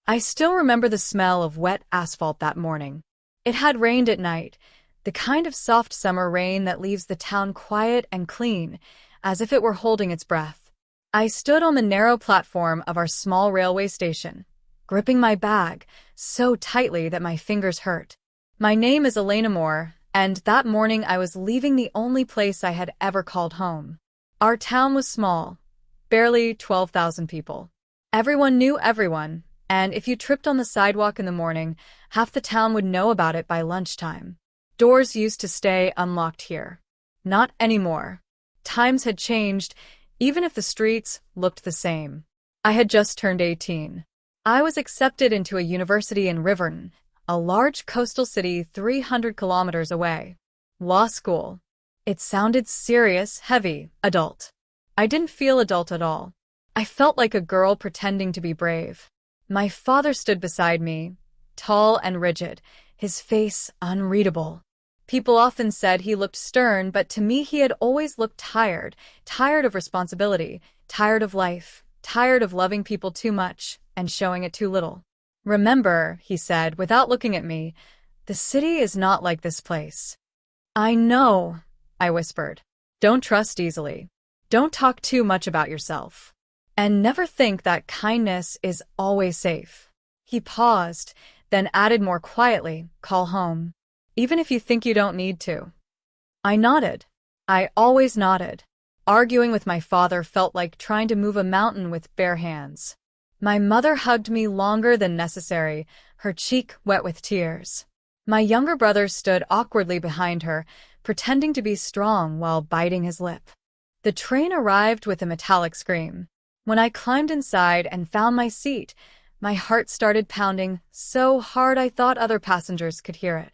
I still remember the smell of wet asphalt that morning. It had rained at night, the kind of soft summer rain that leaves the town quiet and clean, as if it were holding its breath. I stood on the narrow platform of our small railway station, gripping my bag so tightly that my fingers hurt. My name is Elena Moore, and that morning I was leaving the only place I had ever called home. Our town was small, barely 12,000 people. Everyone knew everyone, and if you tripped on the sidewalk in the morning, half the town would know about it by lunchtime. Doors used to stay unlocked here. Not anymore. Times had changed, even if the streets looked the same. I had just turned 18. I was accepted into a university in Riverton, a large coastal city 300 kilometers away. Law school. It sounded serious, heavy, adult. I didn't feel adult at all. I felt like a girl pretending to be brave. My father stood beside me, tall and rigid, his face unreadable. People often said he looked stern, but to me he had always looked tired, tired of responsibility, tired of life, tired of loving people too much and showing it too little. "Remember," he said without looking at me, "the city is not like this place." "I know," I whispered. "Don't trust easily. Don't talk too much about yourself. And never think that kindness is always safe." He paused, then added more quietly, "Call home. Even if you think you don't need to." I nodded. I always nodded. Arguing with my father felt like trying to move a mountain with bare hands. My mother hugged me longer than necessary, her cheek wet with tears. My younger brother stood awkwardly behind her, pretending to be strong while biting his lip. The train arrived with a metallic scream. When I climbed inside and found my seat, my heart started pounding so hard I thought other passengers could hear it.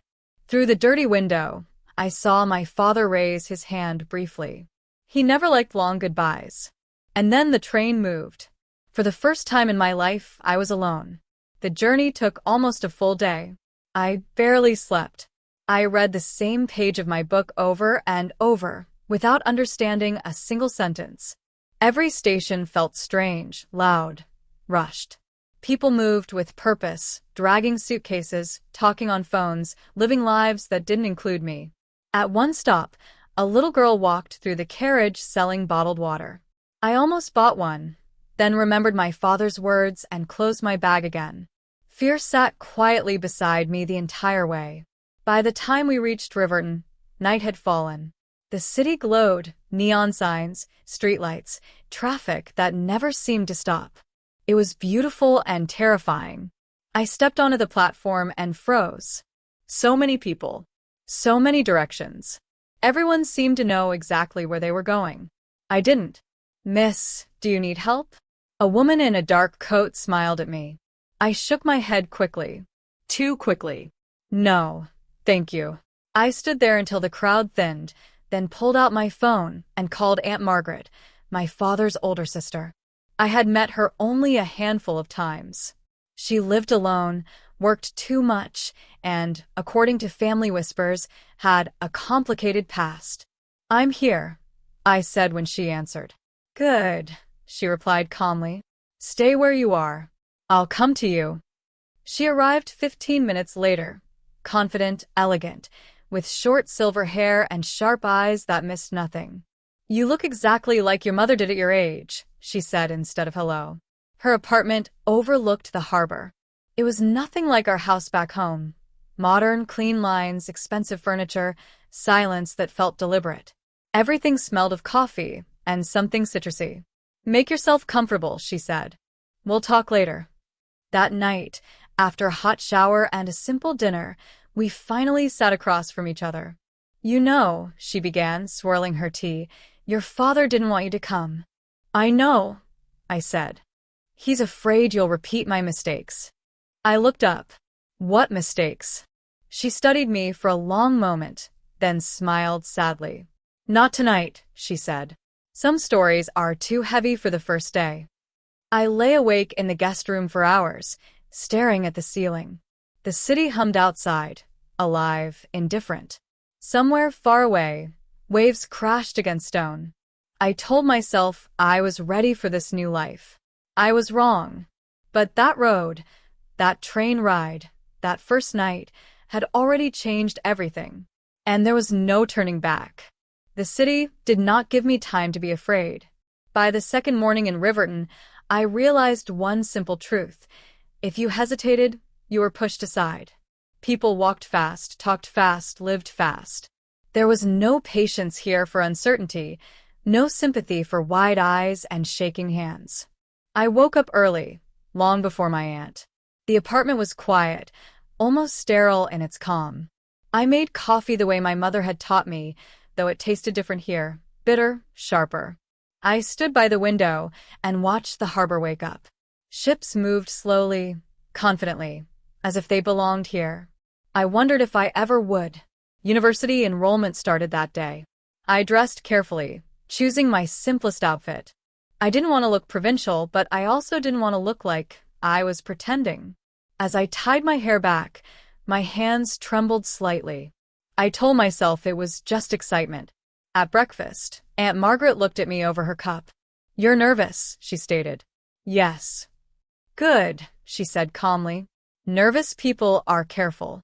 Through the dirty window, I saw my father raise his hand briefly. He never liked long goodbyes. And then the train moved. For the first time in my life, I was alone. The journey took almost a full day. I barely slept. I read the same page of my book over and over, without understanding a single sentence. Every station felt strange, loud, rushed. People moved with purpose, dragging suitcases, talking on phones, living lives that didn't include me. At one stop, a little girl walked through the carriage selling bottled water. I almost bought one, then remembered my father's words and closed my bag again. Fear sat quietly beside me the entire way. By the time we reached Riverton, night had fallen. The city glowed, neon signs, streetlights, traffic that never seemed to stop. It was beautiful and terrifying. I stepped onto the platform and froze. So many people. So many directions. Everyone seemed to know exactly where they were going. I didn't. "Miss, do you need help?" A woman in a dark coat smiled at me. I shook my head quickly. Too quickly. "No, thank you." I stood there until the crowd thinned, then pulled out my phone and called Aunt Margaret, my father's older sister. I had met her only a handful of times. She lived alone, worked too much, and, according to family whispers, had a complicated past. "I'm here," I said when she answered. "Good," she replied calmly. "Stay where you are. I'll come to you." She arrived 15 minutes later, confident, elegant, with short silver hair and sharp eyes that missed nothing. "You look exactly like your mother did at your age," she said instead of hello. Her apartment overlooked the harbor. It was nothing like our house back home. Modern, clean lines, expensive furniture, silence that felt deliberate. Everything smelled of coffee and something citrusy. "Make yourself comfortable," she said. "We'll talk later." That night, after a hot shower and a simple dinner, we finally sat across from each other. "You know," she began, swirling her tea, "your father didn't want you to come." "I know," I said. "He's afraid you'll repeat my mistakes." I looked up. "What mistakes?" She studied me for a long moment, then smiled sadly. "Not tonight," she said. "Some stories are too heavy for the first day." I lay awake in the guest room for hours, staring at the ceiling. The city hummed outside, alive, indifferent. Somewhere far away, waves crashed against stone. I told myself I was ready for this new life. I was wrong. But that road, That train ride, that first night, had already changed everything. And there was no turning back. The city did not give me time to be afraid. By the second morning in Riverton, I realized one simple truth. If you hesitated, you were pushed aside. People walked fast, talked fast, lived fast. There was no patience here for uncertainty, no sympathy for wide eyes and shaking hands. I woke up early, long before my aunt. The apartment was quiet, almost sterile in its calm. I made coffee the way my mother had taught me, though it tasted different here, bitter, sharper. I stood by the window and watched the harbor wake up. Ships moved slowly, confidently, as if they belonged here. I wondered if I ever would. University enrollment started that day. I dressed carefully, choosing my simplest outfit. I didn't want to look provincial, but I also didn't want to look like I was pretending. As I tied my hair back, my hands trembled slightly. I told myself it was just excitement. At breakfast, Aunt Margaret looked at me over her cup. "You're nervous," she stated. "Yes." "Good," she said calmly. Nervous people are careful.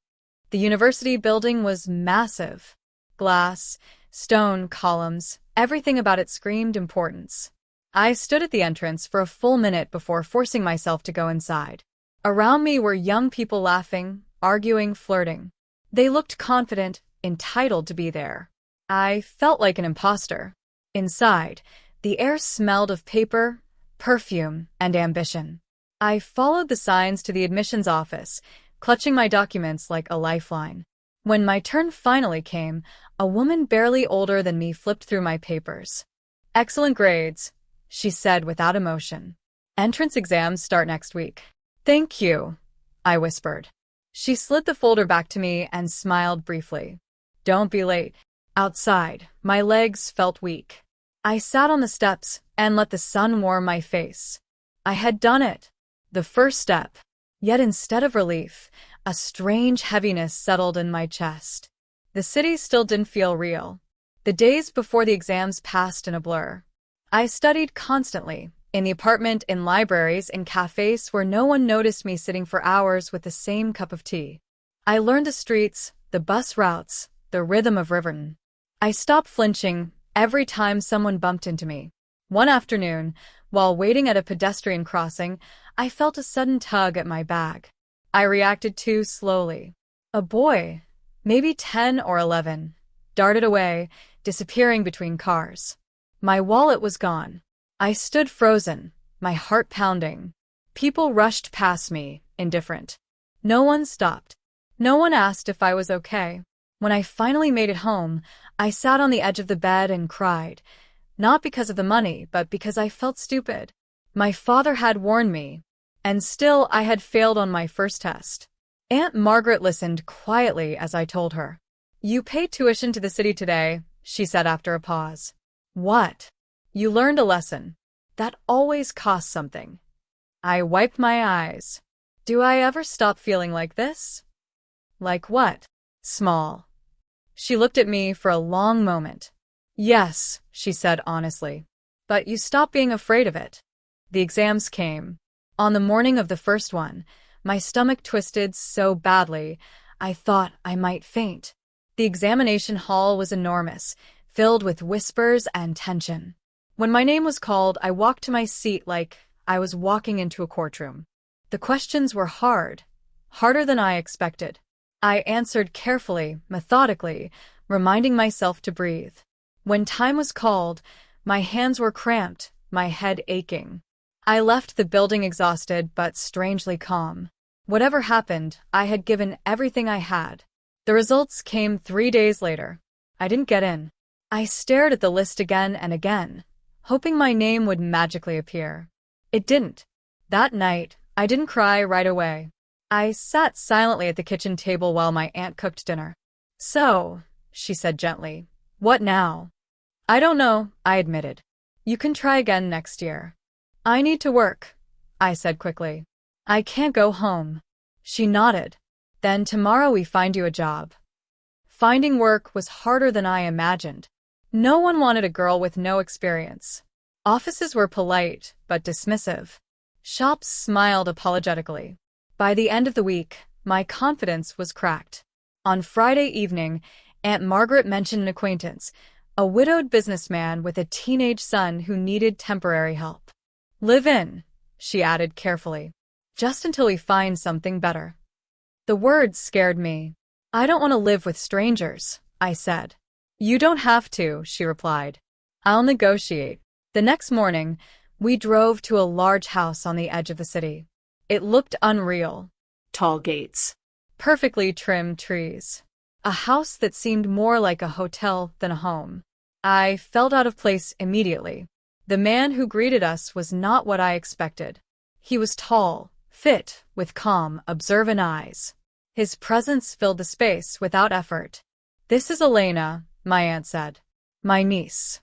The university building was massive. Glass, stone columns, everything about it screamed importance. I stood at the entrance for a full minute before forcing myself to go inside. Around me were young people laughing, arguing, flirting. They looked confident, entitled to be there. I felt like an imposter. Inside, the air smelled of paper, perfume, and ambition. I followed the signs to the admissions office, clutching my documents like a lifeline. When my turn finally came, a woman barely older than me flipped through my papers. "Excellent grades," she said without emotion. "Entrance exams start next week." "Thank you," I whispered. She slid the folder back to me and smiled briefly. "Don't be late." Outside, my legs felt weak. I sat on the steps and let the sun warm my face. I had done it. The first step. Yet instead of relief, a strange heaviness settled in my chest. The city still didn't feel real. The days before the exams passed in a blur. I studied constantly, in the apartment, in libraries, in cafes where no one noticed me sitting for hours with the same cup of tea. I learned the streets, the bus routes, the rhythm of Riverton. I stopped flinching every time someone bumped into me. One afternoon, while waiting at a pedestrian crossing, I felt a sudden tug at my bag. I reacted too slowly. A boy, maybe 10 or 11, darted away, disappearing between cars. My wallet was gone. I stood frozen, my heart pounding. People rushed past me, indifferent. No one stopped. No one asked if I was okay. When I finally made it home, I sat on the edge of the bed and cried. Not because of the money, but because I felt stupid. My father had warned me, and still I had failed on my first test. Aunt Margaret listened quietly as I told her. "You paid tuition to the city today," she said after a pause. "What?" "You learned a lesson. That always costs something." I wiped my eyes. Do I ever stop feeling like this? Like what? Small. She looked at me for a long moment. "Yes," she said honestly. "But you stopped being afraid of it." The exams came. On the morning of the first one, my stomach twisted so badly, I thought I might faint. The examination hall was enormous, filled with whispers and tension. When my name was called, I walked to my seat like I was walking into a courtroom. The questions were hard, harder than I expected. I answered carefully, methodically, reminding myself to breathe. When time was called, my hands were cramped, my head aching. I left the building exhausted but strangely calm. Whatever happened, I had given everything I had. The results came 3 days later. I didn't get in. I stared at the list again and again, hoping my name would magically appear. It didn't. That night, I didn't cry right away. I sat silently at the kitchen table while my aunt cooked dinner. "So," she said gently, "what now?" "I don't know," I admitted. "You can try again next year." "I need to work," I said quickly. "I can't go home." She nodded. "Then tomorrow we find you a job." Finding work was harder than I imagined. No one wanted a girl with no experience. Offices were polite, but dismissive. Shops smiled apologetically. By the end of the week, my confidence was cracked. On Friday evening, Aunt Margaret mentioned an acquaintance, a widowed businessman with a teenage son who needed temporary help. "Live in," she added carefully, "just until we find something better." The words scared me. "I don't want to live with strangers," I said. "You don't have to," she replied. "I'll negotiate." The next morning, we drove to a large house on the edge of the city. It looked unreal. Tall gates. Perfectly trimmed trees. A house that seemed more like a hotel than a home. I felt out of place immediately. The man who greeted us was not what I expected. He was tall, fit, with calm, observant eyes. His presence filled the space without effort. "This is Elena," my aunt said. "My niece."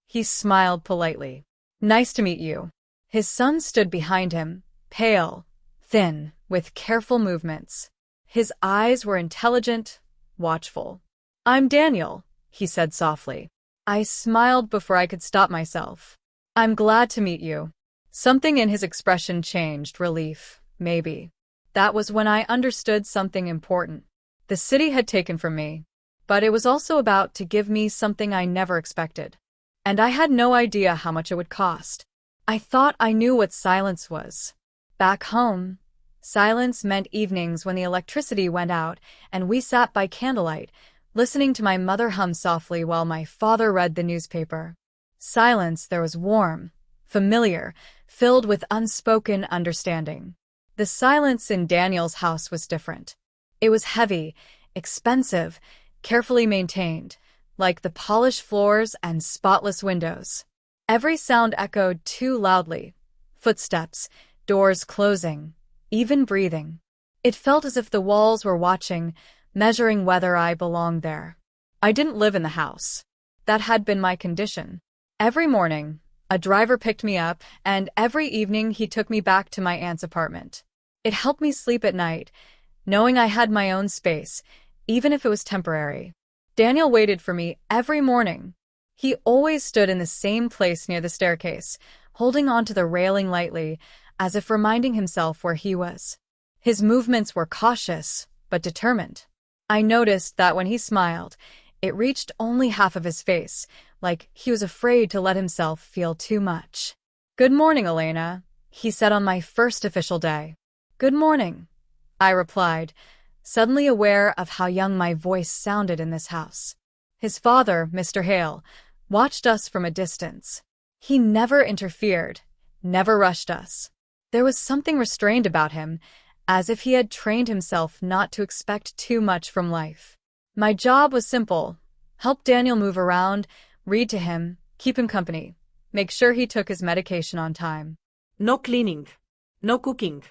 He smiled politely. "Nice to meet you." His son stood behind him, pale, thin, with careful movements. His eyes were intelligent, watchful. "I'm Daniel," he said softly. I smiled before I could stop myself. "I'm glad to meet you." Something in his expression changed, relief, maybe. That was when I understood something important. The city had taken from me, but it was also about to give me something I never expected. And I had no idea how much it would cost. I thought I knew what silence was. Back home, silence meant evenings when the electricity went out and we sat by candlelight, listening to my mother hum softly while my father read the newspaper. Silence there was warm, familiar, filled with unspoken understanding. The silence in Daniel's house was different. It was heavy, expensive, carefully maintained, like the polished floors and spotless windows. Every sound echoed too loudly. Footsteps, doors closing, even breathing. It felt as if the walls were watching, measuring whether I belonged there. I didn't live in the house. That had been my condition. Every morning, a driver picked me up, and every evening he took me back to my aunt's apartment. It helped me sleep at night, knowing I had my own space, even if it was temporary. Daniel waited for me every morning. He always stood in the same place near the staircase, holding onto the railing lightly, as if reminding himself where he was. His movements were cautious, but determined. I noticed that when he smiled, it reached only half of his face, like he was afraid to let himself feel too much. "Good morning, Elena," he said on my first official day. "Good morning," I replied, suddenly aware of how young my voice sounded in this house. His father, Mr. Hale, watched us from a distance. He never interfered, never rushed us. There was something restrained about him, as if he had trained himself not to expect too much from life. My job was simple: help Daniel move around, read to him, keep him company, make sure he took his medication on time. No cleaning. No cooking.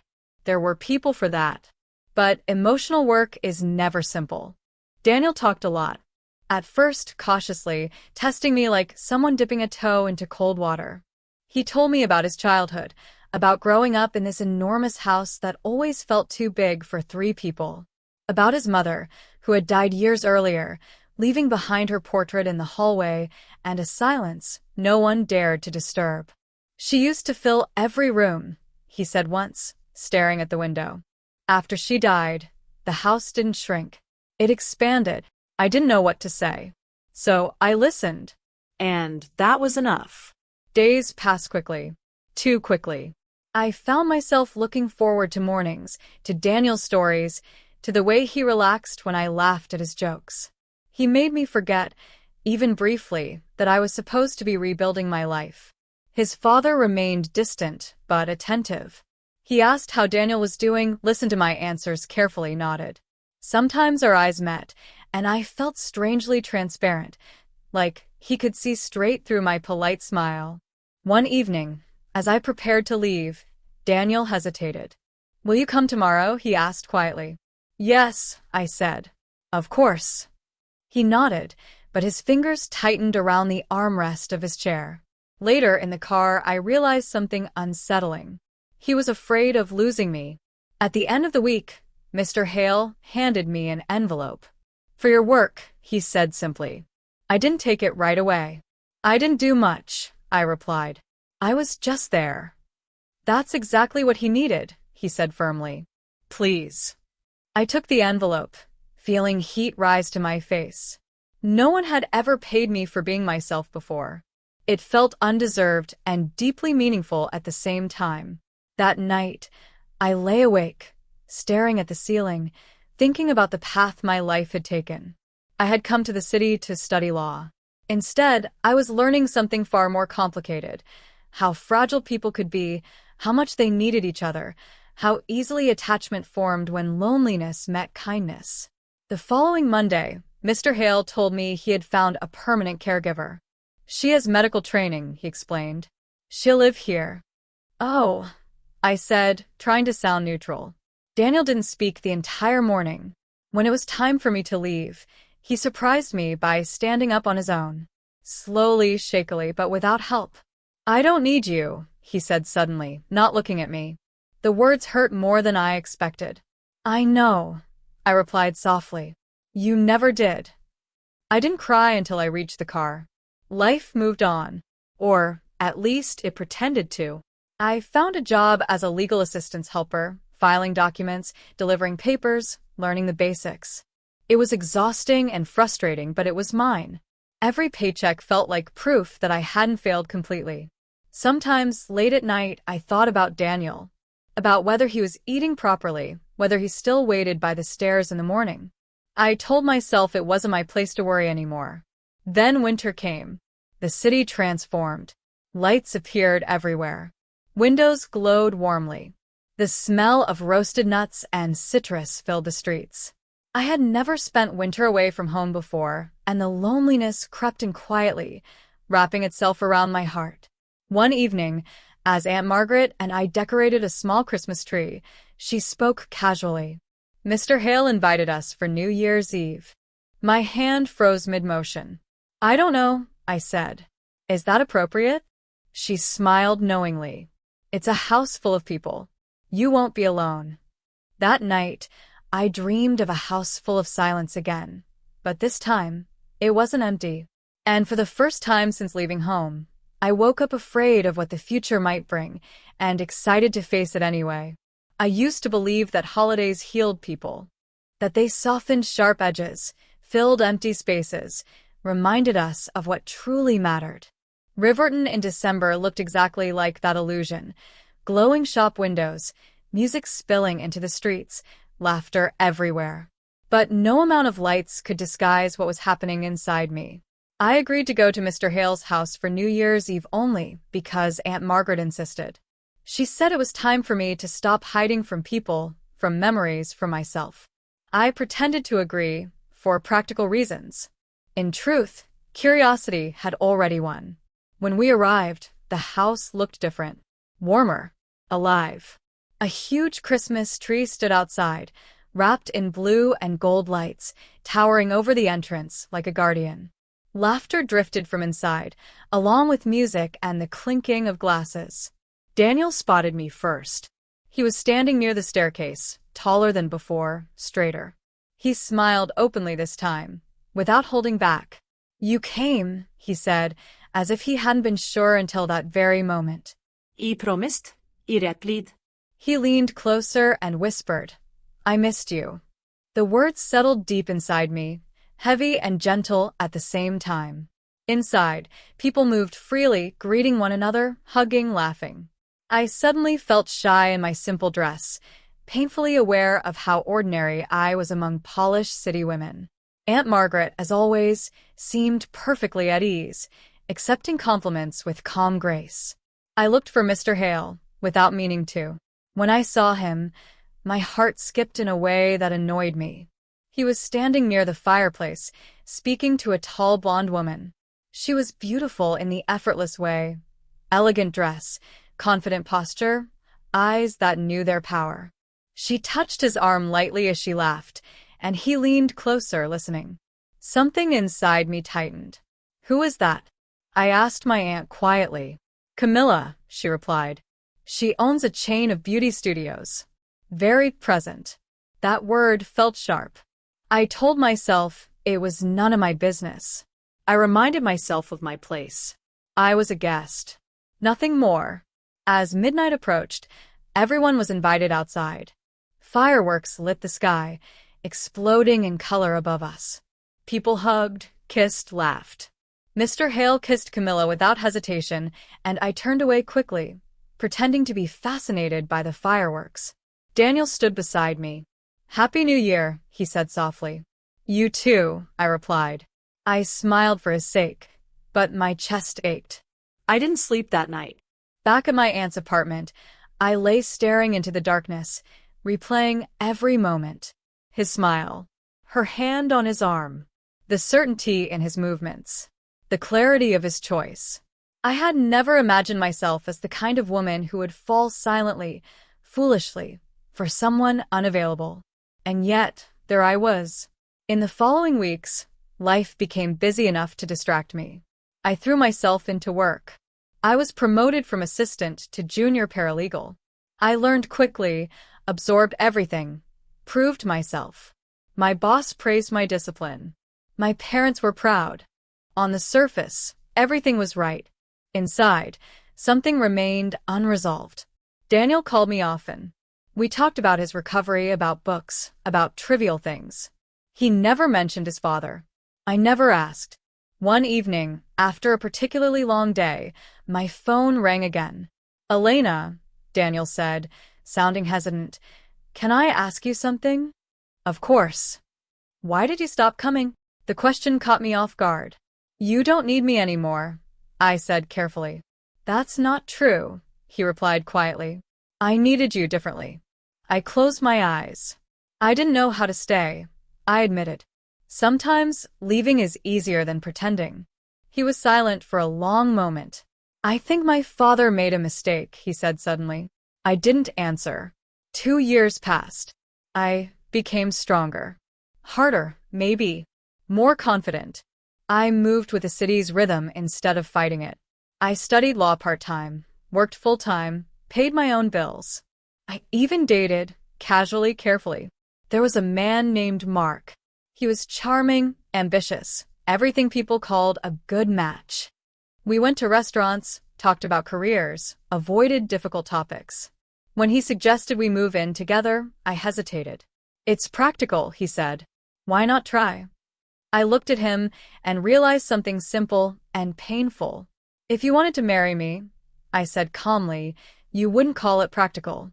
There were people for that. But emotional work is never simple. Daniel talked a lot. At first, cautiously, testing me like someone dipping a toe into cold water. He told me about his childhood, about growing up in this enormous house that always felt too big for 3 people. About his mother, who had died years earlier, leaving behind her portrait in the hallway and a silence no one dared to disturb. "She used to fill every room," he said once, staring at the window. "After she died, the house didn't shrink. It expanded." I didn't know what to say. So I listened. And that was enough. Days passed quickly. Too quickly. I found myself looking forward to mornings, to Daniel's stories, to the way he relaxed when I laughed at his jokes. He made me forget, even briefly, that I was supposed to be rebuilding my life. His father remained distant, but attentive. He asked how Daniel was doing, listened to my answers carefully, nodded. Sometimes our eyes met, and I felt strangely transparent, like he could see straight through my polite smile. One evening, as I prepared to leave, Daniel hesitated. "Will you come tomorrow?" he asked quietly. "Yes," I said. "Of course." He nodded, but his fingers tightened around the armrest of his chair. Later in the car, I realized something unsettling. He was afraid of losing me. At the end of the week, Mr. Hale handed me an envelope. "For your work," he said simply. I didn't take it right away. "I didn't do much," I replied. "I was just there." "That's exactly what he needed," he said firmly. Please. I took the envelope, feeling heat rise to my face. No one had ever paid me for being myself before. It felt undeserved and deeply meaningful at the same time. That night, I lay awake, staring at the ceiling, thinking about the path my life had taken. I had come to the city to study law. Instead, I was learning something far more complicated: how fragile people could be, how much they needed each other, how easily attachment formed when loneliness met kindness. The following Monday, Mr. Hale told me he had found a permanent caregiver. She has medical training, he explained. She'll live here. Oh, I said, trying to sound neutral. Daniel didn't speak the entire morning. When it was time for me to leave, he surprised me by standing up on his own. Slowly, shakily, but without help. I don't need you, he said suddenly, not looking at me. The words hurt more than I expected. I know, I replied softly. You never did. I didn't cry until I reached the car. Life moved on. Or, at least, it pretended to. I found a job as a legal assistance helper, filing documents, delivering papers, learning the basics. It was exhausting and frustrating, but it was mine. Every paycheck felt like proof that I hadn't failed completely. Sometimes, late at night, I thought about Daniel, about whether he was eating properly, whether he still waited by the stairs in the morning. I told myself it wasn't my place to worry anymore. Then winter came. The city transformed. Lights appeared everywhere. Windows glowed warmly. The smell of roasted nuts and citrus filled the streets. I had never spent winter away from home before, and the loneliness crept in quietly, wrapping itself around my heart. One evening, as Aunt Margaret and I decorated a small Christmas tree, she spoke casually. Mr. Hale invited us for New Year's Eve. My hand froze mid-motion. I don't know, I said. Is that appropriate? She smiled knowingly. It's a house full of people. You won't be alone. That night, I dreamed of a house full of silence again. But this time, it wasn't empty. And for the first time since leaving home, I woke up afraid of what the future might bring, and excited to face it anyway. I used to believe that holidays healed people, that they softened sharp edges, filled empty spaces, reminded us of what truly mattered. Riverton in December looked exactly like that illusion. Glowing shop windows, music spilling into the streets, laughter everywhere. But no amount of lights could disguise what was happening inside me. I agreed to go to Mr. Hale's house for New Year's Eve only because Aunt Margaret insisted. She said it was time for me to stop hiding from people, from memories, from myself. I pretended to agree, for practical reasons. In truth, curiosity had already won. When we arrived, the house looked different. Warmer. Alive. A huge Christmas tree stood outside, wrapped in blue and gold lights, towering over the entrance like a guardian. Laughter drifted from inside, along with music and the clinking of glasses. Daniel spotted me first. He was standing near the staircase, taller than before, straighter. He smiled openly this time, without holding back. You came, he said, as if he hadn't been sure until that very moment. I promised. I replied. He leaned closer and whispered, I missed you. The words settled deep inside me, heavy and gentle at the same time. Inside, people moved freely, greeting one another, hugging, laughing. I suddenly felt shy in my simple dress, painfully aware of how ordinary I was among polished city women. Aunt Margaret, as always, seemed perfectly at ease, accepting compliments with calm grace. I looked for Mr. Hale, without meaning to. When I saw him, my heart skipped in a way that annoyed me. He was standing near the fireplace, speaking to a tall blonde woman. She was beautiful in the effortless way. Elegant dress, confident posture, eyes that knew their power. She touched his arm lightly as she laughed, and he leaned closer, listening. Something inside me tightened. Who is that? I asked my aunt quietly. Camilla, she replied. She owns a chain of beauty studios. Very present. That word felt sharp. I told myself it was none of my business. I reminded myself of my place. I was a guest. Nothing more. As midnight approached, everyone was invited outside. Fireworks lit the sky, exploding in color above us. People hugged, kissed, laughed. Mr. Hale kissed Camilla without hesitation, and I turned away quickly, pretending to be fascinated by the fireworks. Daniel stood beside me. "Happy New Year," he said softly. "You too," I replied. I smiled for his sake, but my chest ached. I didn't sleep that night. Back at my aunt's apartment, I lay staring into the darkness, replaying every moment. His smile, her hand on his arm, the certainty in his movements, the clarity of his choice. I had never imagined myself as the kind of woman who would fall silently, foolishly, for someone unavailable. And yet, there I was. In the following weeks, life became busy enough to distract me. I threw myself into work. I was promoted from assistant to junior paralegal. I learned quickly, absorbed everything, proved myself. My boss praised my discipline. My parents were proud. On the surface, everything was right. Inside, something remained unresolved. Daniel called me often. We talked about his recovery, about books, about trivial things. He never mentioned his father. I never asked. One evening, after a particularly long day, my phone rang again. "Elena," Daniel said, sounding hesitant, "can I ask you something?" "Of course." "Why did you stop coming?" The question caught me off guard. "You don't need me anymore," I said carefully. "That's not true," he replied quietly. "I needed you differently." I closed my eyes. I didn't know how to stay, I admitted. Sometimes leaving is easier than pretending. He was silent for a long moment. "I think my father made a mistake," he said suddenly. I didn't answer. 2 years passed. I became stronger. Harder, maybe. More confident. I moved with the city's rhythm instead of fighting it. I studied law part-time, worked full-time, paid my own bills. I even dated, casually, carefully. There was a man named Mark. He was charming, ambitious, everything people called a good match. We went to restaurants, talked about careers, avoided difficult topics. When he suggested we move in together, I hesitated. "It's practical," he said. "Why not try?" I looked at him and realized something simple and painful. "If you wanted to marry me," I said calmly, "you wouldn't call it practical."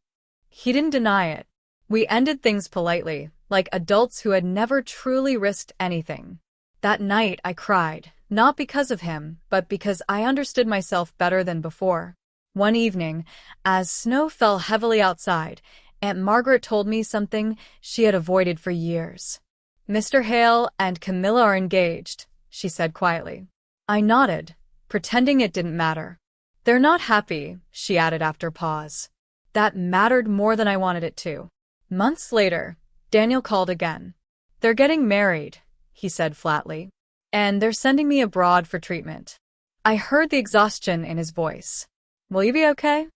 He didn't deny it. We ended things politely, like adults who had never truly risked anything. That night I cried, not because of him, but because I understood myself better than before. One evening, as snow fell heavily outside, Aunt Margaret told me something she had avoided for years. "Mr. Hale and Camilla are engaged," she said quietly. I nodded, pretending it didn't matter. "They're not happy," she added after a pause. That mattered more than I wanted it to. Months later, Daniel called again. "They're getting married," he said flatly. "And they're sending me abroad for treatment." I heard the exhaustion in his voice. "Will you be okay?"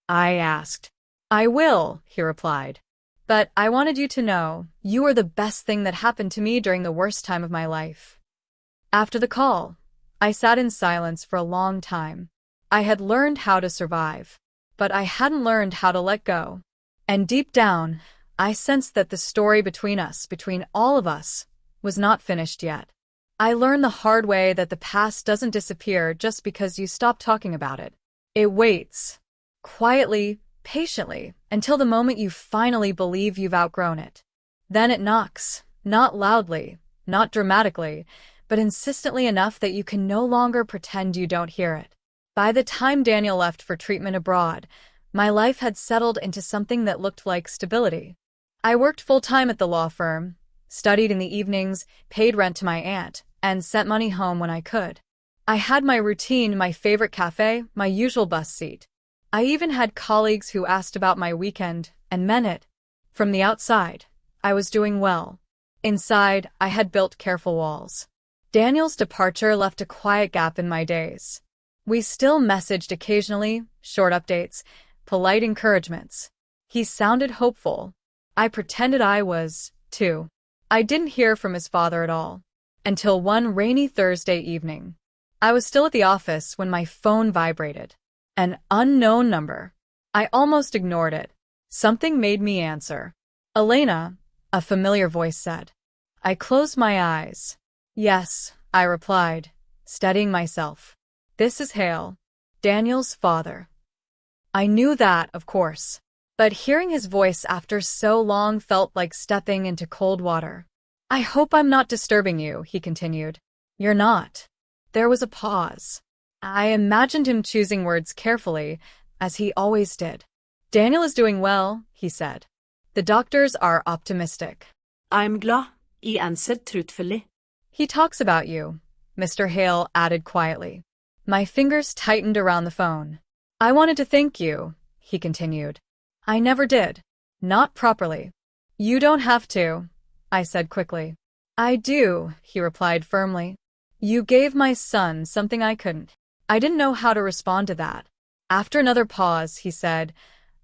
I asked. "I will," he replied. "But I wanted you to know, you were the best thing that happened to me during the worst time of my life." After the call, I sat in silence for a long time. I had learned how to survive, but I hadn't learned how to let go. And deep down, I sensed that the story between us, between all of us, was not finished yet. I learned the hard way that the past doesn't disappear just because you stop talking about it. It waits, quietly, patiently, until the moment you finally believe you've outgrown it. Then it knocks, not loudly, not dramatically, but insistently enough that you can no longer pretend you don't hear it. By the time Daniel left for treatment abroad, my life had settled into something that looked like stability. I worked full-time at the law firm, studied in the evenings, paid rent to my aunt, and sent money home when I could. I had my routine, my favorite cafe, my usual bus seat. I even had colleagues who asked about my weekend and meant it. From the outside, I was doing well. Inside, I had built careful walls. Daniel's departure left a quiet gap in my days. We still messaged occasionally, short updates, polite encouragements. He sounded hopeful. I pretended I was, too. I didn't hear from his father at all. Until one rainy Thursday evening. I was still at the office when my phone vibrated. An unknown number. I almost ignored it. Something made me answer. Elena, a familiar voice said. I closed my eyes. Yes, I replied, steadying myself. This is Hale, Daniel's father. I knew that, of course. But hearing his voice after so long felt like stepping into cold water. I hope I'm not disturbing you, he continued. You're not. There was a pause. I imagined him choosing words carefully, as he always did. Daniel is doing well, he said. The doctors are optimistic. I'm glad I answered truthfully. He talks about you, Mr. Hale added quietly. My fingers tightened around the phone. I wanted to thank you, he continued. I never did. Not properly. You don't have to, I said quickly. I do, he replied firmly. You gave my son something I couldn't. I didn't know how to respond to that. After another pause, he said,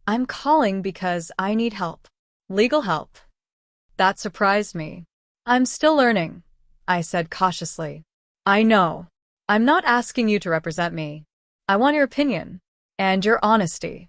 I'm calling because I need help. Legal help. That surprised me. I'm still learning, I said cautiously. I know. I'm not asking you to represent me. I want your opinion and your honesty.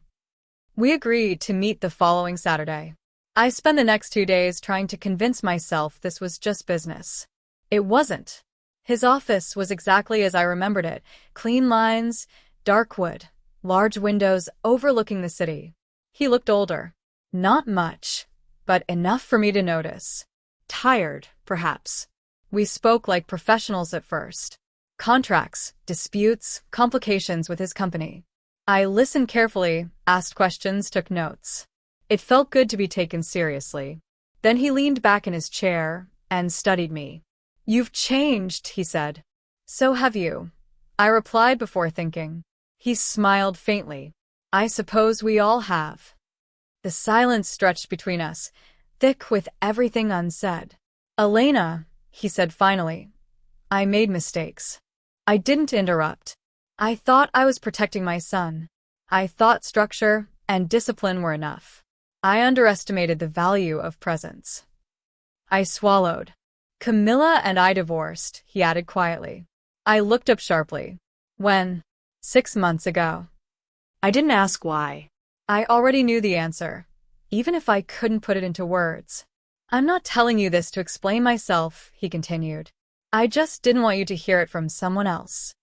We agreed to meet the following Saturday. I spent the next 2 days trying to convince myself this was just business. It wasn't. His office was exactly as I remembered it. Clean lines, dark wood, large windows overlooking the city. He looked older. Not much, but enough for me to notice. Tired, perhaps. We spoke like professionals at first. Contracts, disputes, complications with his company. I listened carefully, asked questions, took notes. It felt good to be taken seriously. Then he leaned back in his chair and studied me. You've changed, he said. So have you, I replied before thinking. He smiled faintly. I suppose we all have. The silence stretched between us, thick with everything unsaid. Elena, he said finally, I made mistakes. I didn't interrupt. I thought I was protecting my son. I thought structure and discipline were enough. I underestimated the value of presence. I swallowed. Camilla and I divorced, he added quietly. I looked up sharply. When? 6 months ago. I didn't ask why. I already knew the answer, even if I couldn't put it into words. I'm not telling you this to explain myself, he continued. I just didn't want you to hear it from someone else.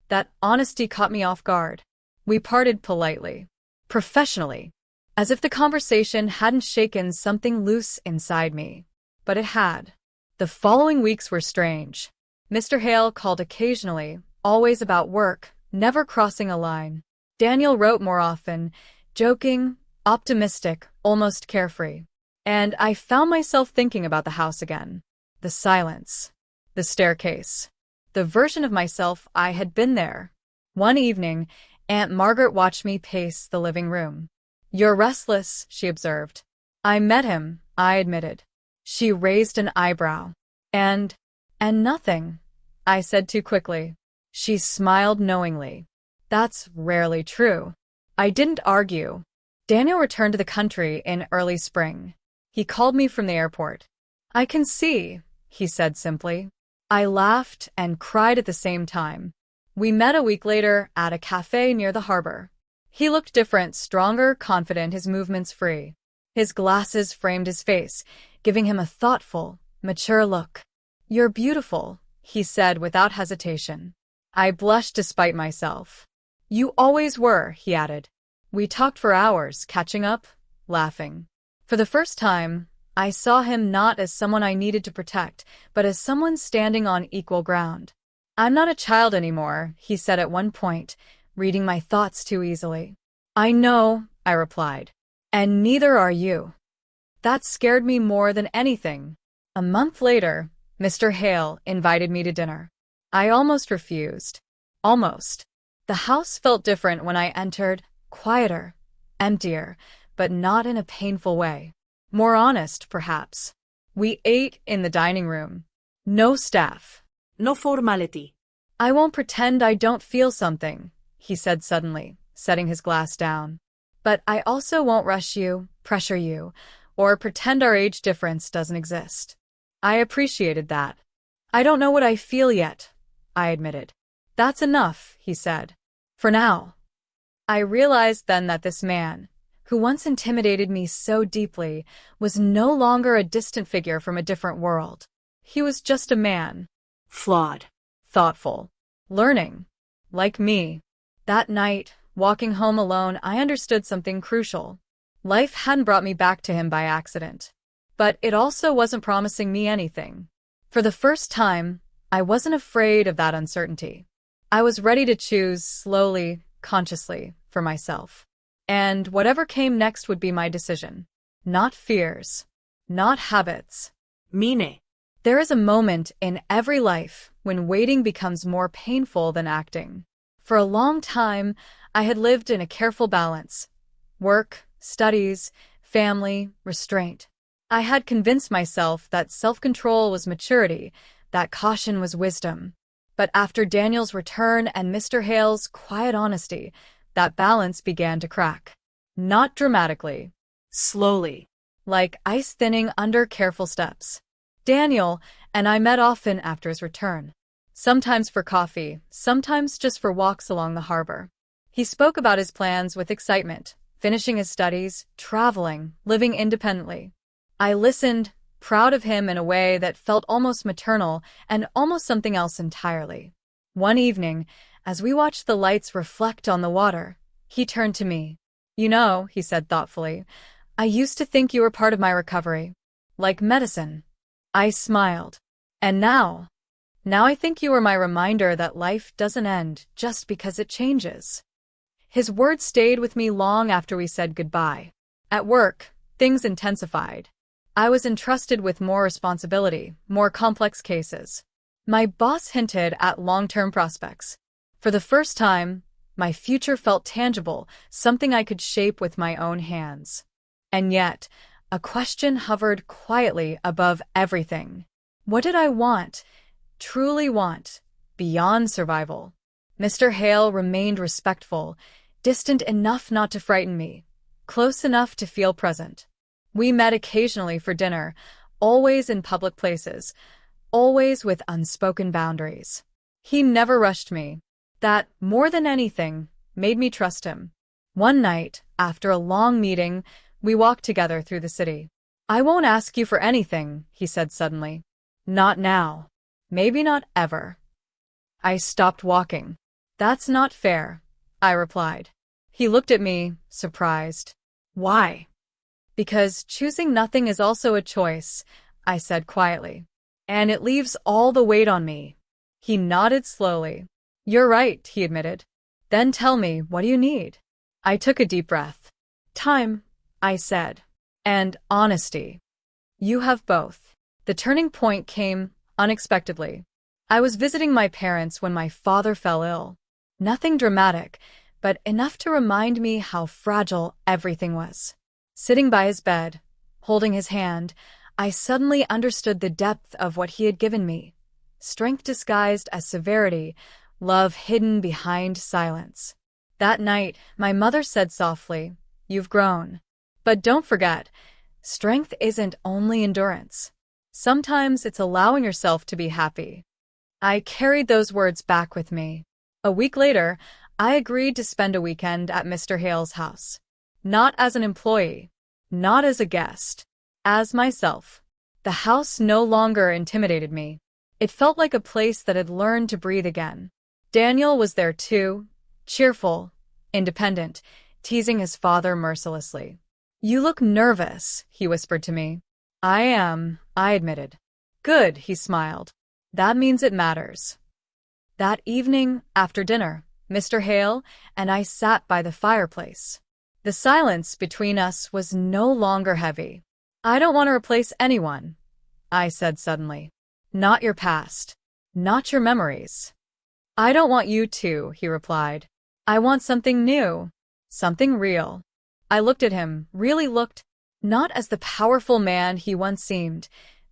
That honesty caught me off guard. We parted politely, professionally, as if the conversation hadn't shaken something loose inside me. But it had. The following weeks were strange. Mr. Hale called occasionally, always about work, never crossing a line. Daniel wrote more often, joking, optimistic, almost carefree. And I found myself thinking about the house again. The silence. The staircase. The version of myself I had been there. One evening, Aunt Margaret watched me pace the living room. You're restless, she observed. I met him, I admitted. She raised an eyebrow. And nothing, I said too quickly. She smiled knowingly. That's rarely true. I didn't argue. Daniel returned to the country in early spring. He called me from the airport. I can see, he said simply. I laughed and cried at the same time. We met a week later at a cafe near the harbor. He looked different, stronger, confident, his movements free. His glasses framed his face, giving him a thoughtful, mature look. You're beautiful, he said without hesitation. I blushed despite myself. You always were, he added. We talked for hours, catching up, laughing. For the first time, I saw him not as someone I needed to protect, but as someone standing on equal ground. I'm not a child anymore, he said at one point, reading my thoughts too easily. I know, I replied. And neither are you. That scared me more than anything. A month later, Mr. Hale invited me to dinner. I almost refused. Almost. The house felt different when I entered, quieter, emptier, but not in a painful way. More honest, perhaps. We ate in the dining room. No staff. No formality. I won't pretend I don't feel something, he said suddenly, setting his glass down. But I also won't rush you, pressure you, or pretend our age difference doesn't exist. I appreciated that. I don't know what I feel yet, I admitted. That's enough, he said. For now. I realized then that this man, who once intimidated me so deeply, was no longer a distant figure from a different world. He was just a man. Flawed. Thoughtful. Learning. Like me. That night, walking home alone, I understood something crucial. Life hadn't brought me back to him by accident. But it also wasn't promising me anything. For the first time, I wasn't afraid of that uncertainty. I was ready to choose slowly, consciously, for myself. And whatever came next would be my decision. Not fears. Not habits. Mine. There is a moment in every life when waiting becomes more painful than acting. For a long time, I had lived in a careful balance. Work, studies, family, restraint. I had convinced myself that self-control was maturity, that caution was wisdom. But after Daniel's return and Mr. Hale's quiet honesty, that balance began to crack. Not dramatically. Slowly. Like ice thinning under careful steps. Daniel and I met often after his return. Sometimes for coffee, sometimes just for walks along the harbor. He spoke about his plans with excitement, finishing his studies, traveling, living independently. I listened, proud of him in a way that felt almost maternal and almost something else entirely. One evening, as we watched the lights reflect on the water, he turned to me. "You know," he said thoughtfully, "I used to think you were part of my recovery. Like medicine." I smiled. "And now I think you are my reminder that life doesn't end just because it changes." His words stayed with me long after we said goodbye. At work, things intensified. I was entrusted with more responsibility, more complex cases. My boss hinted at long-term prospects. For the first time, my future felt tangible, something I could shape with my own hands. And yet, a question hovered quietly above everything. What did I want, truly want, beyond survival? Mr. Hale remained respectful, distant enough not to frighten me, close enough to feel present. We met occasionally for dinner, always in public places, always with unspoken boundaries. He never rushed me. That, more than anything, made me trust him. One night, after a long meeting, we walked together through the city. "I won't ask you for anything," he said suddenly. "Not now. Maybe not ever." I stopped walking. "That's not fair," I replied. He looked at me, surprised. "Why?" "Because choosing nothing is also a choice," I said quietly. "And it leaves all the weight on me." He nodded slowly. "You're right," he admitted. "Then tell me, what do you need?" I took a deep breath. "Time," I said. "And honesty. You have both." The turning point came unexpectedly. I was visiting my parents when my father fell ill. Nothing dramatic, but enough to remind me how fragile everything was. Sitting by his bed, holding his hand, I suddenly understood the depth of what he had given me. Strength disguised as severity, love hidden behind silence. That night, my mother said softly, "You've grown. But don't forget, strength isn't only endurance. Sometimes it's allowing yourself to be happy." I carried those words back with me. A week later, I agreed to spend a weekend at Mr. Hale's house. Not as an employee, not as a guest, as myself. The house no longer intimidated me. It felt like a place that had learned to breathe again. Daniel was there too, cheerful, independent, teasing his father mercilessly. "You look nervous," he whispered to me. "I am," I admitted. "Good," he smiled. "That means it matters." That evening, after dinner, Mr. Hale and I sat by the fireplace. The silence between us was no longer heavy. "I don't want to replace anyone," I said suddenly. "Not your past. Not your memories." "I don't want you to," he replied. "I want something new. Something real." I looked at him, really looked, not as the powerful man he once seemed,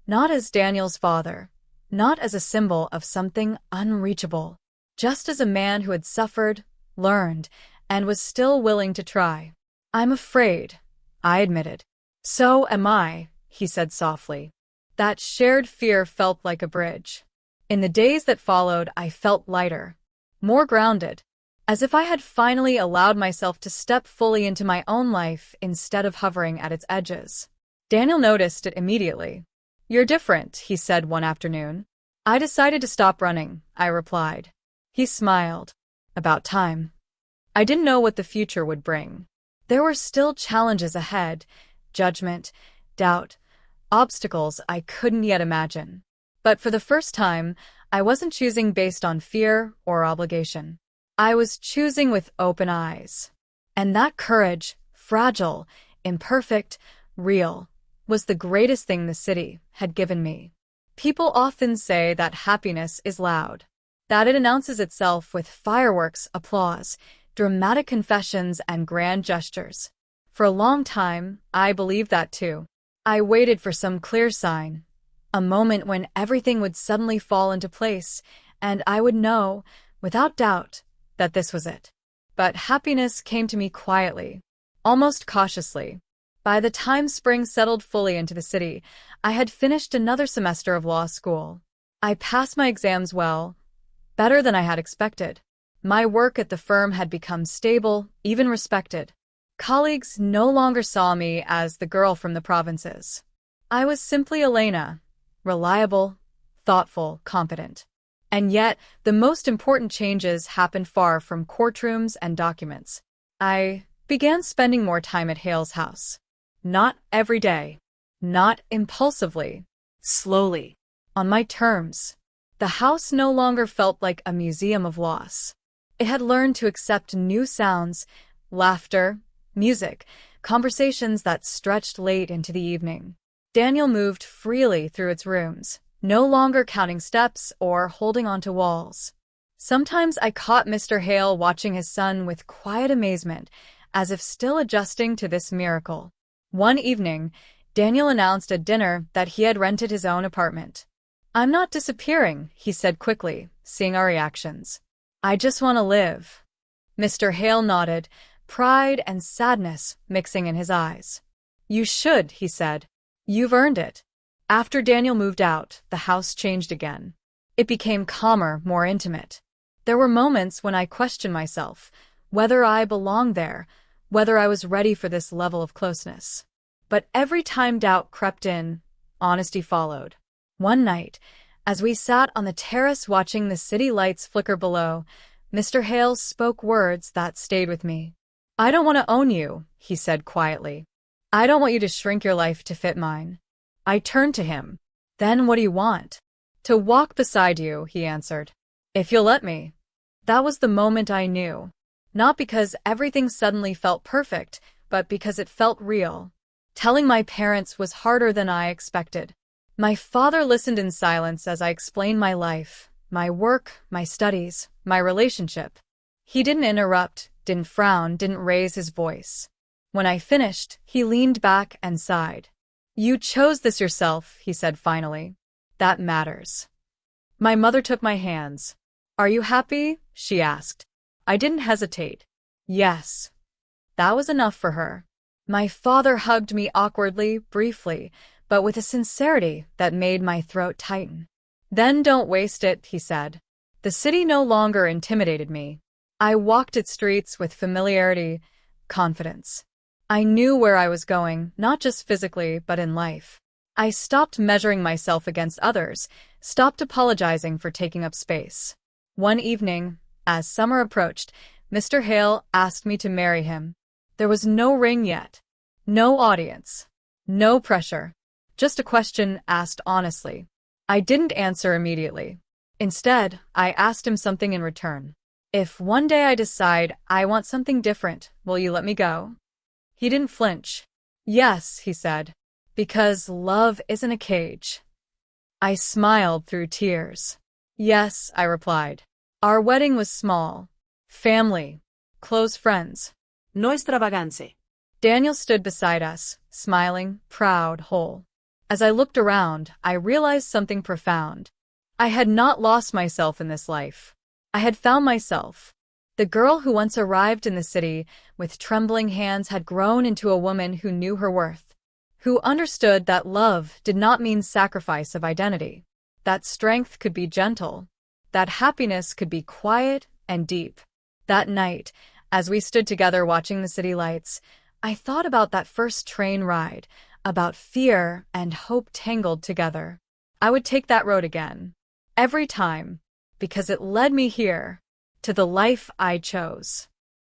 not as Daniel's father, not as a symbol of something unreachable, just as a man who had suffered, learned, and was still willing to try. "I'm afraid," I admitted. "So am I," he said softly. That shared fear felt like a bridge. In the days that followed, I felt lighter, more grounded. as if I had finally allowed myself to step fully into my own life instead of hovering at its edges. Daniel noticed it immediately. "You're different," he said one afternoon. "I decided to stop running," I replied. He smiled. "About time." I didn't know what the future would bring. There were still challenges ahead, judgment, doubt, obstacles I couldn't yet imagine. But for the first time, I wasn't choosing based on fear or obligation. I was choosing with open eyes. And that courage, fragile, imperfect, real, was the greatest thing the city had given me. People often say that happiness is loud, that it announces itself with fireworks, applause, dramatic confessions, and grand gestures. For a long time, I believed that too. I waited for some clear sign, a moment when everything would suddenly fall into place, and I would know, without doubt, that this was it. But happiness came to me quietly, almost cautiously. By the time spring settled fully into the city, I had finished another semester of law school. I passed my exams well, better than I had expected. My work at the firm had become stable, even respected. Colleagues no longer saw me as the girl from the provinces. I was simply Elena, reliable, thoughtful, competent. And yet, the most important changes happened far from courtrooms and documents. I began spending more time at Hale's house. Not every day. Not impulsively. Slowly. On my terms. The house no longer felt like a museum of loss. It had learned to accept new sounds, laughter, music, conversations that stretched late into the evening. Daniel moved freely through its rooms, no longer counting steps or holding onto walls. Sometimes I caught Mr. Hale watching his son with quiet amazement, as if still adjusting to this miracle. One evening, Daniel announced at dinner that he had rented his own apartment. "I'm not disappearing," he said quickly, seeing our reactions. "I just want to live." Mr. Hale nodded, pride and sadness mixing in his eyes. "You should," he said. "You've earned it." After Daniel moved out, the house changed again. It became calmer, more intimate. There were moments when I questioned myself, whether I belonged there, whether I was ready for this level of closeness. But every time doubt crept in, honesty followed. One night, as we sat on the terrace watching the city lights flicker below, Mr. Hale spoke words that stayed with me. "I don't want to own you," he said quietly. "I don't want you to shrink your life to fit mine." I turned to him. "Then what do you want?" "To walk beside you," he answered. "If you'll let me." That was the moment I knew. Not because everything suddenly felt perfect, but because it felt real. Telling my parents was harder than I expected. My father listened in silence as I explained my life, my work, my studies, my relationship. He didn't interrupt, didn't frown, didn't raise his voice. When I finished, he leaned back and sighed. "You chose this yourself," he said finally. "That matters." My mother took my hands. "Are you happy?" she asked. I didn't hesitate. "Yes." That was enough for her. My father hugged me awkwardly, briefly, but with a sincerity that made my throat tighten. "Then don't waste it," he said. The city no longer intimidated me. I walked its streets with familiarity, confidence. I knew where I was going, not just physically, but in life. I stopped measuring myself against others, stopped apologizing for taking up space. One evening, as summer approached, Mr. Hale asked me to marry him. There was no ring yet, no audience, no pressure. Just a question asked honestly. I didn't answer immediately. Instead, I asked him something in return. "If one day I decide I want something different, will you let me go?" He didn't flinch. "Yes," he said, "because love isn't a cage." I smiled through tears. "Yes," I replied. Our wedding was small. Family. Close friends. No extravagance. Daniel stood beside us, smiling, proud, whole. As I looked around, I realized something profound. I had not lost myself in this life. I had found myself. The girl who once arrived in the city with trembling hands had grown into a woman who knew her worth, who understood that love did not mean sacrifice of identity, that strength could be gentle, that happiness could be quiet and deep. That night, as we stood together watching the city lights, I thought about that first train ride, about fear and hope tangled together. I would take that road again. Every time, because it led me here, to the life I chose.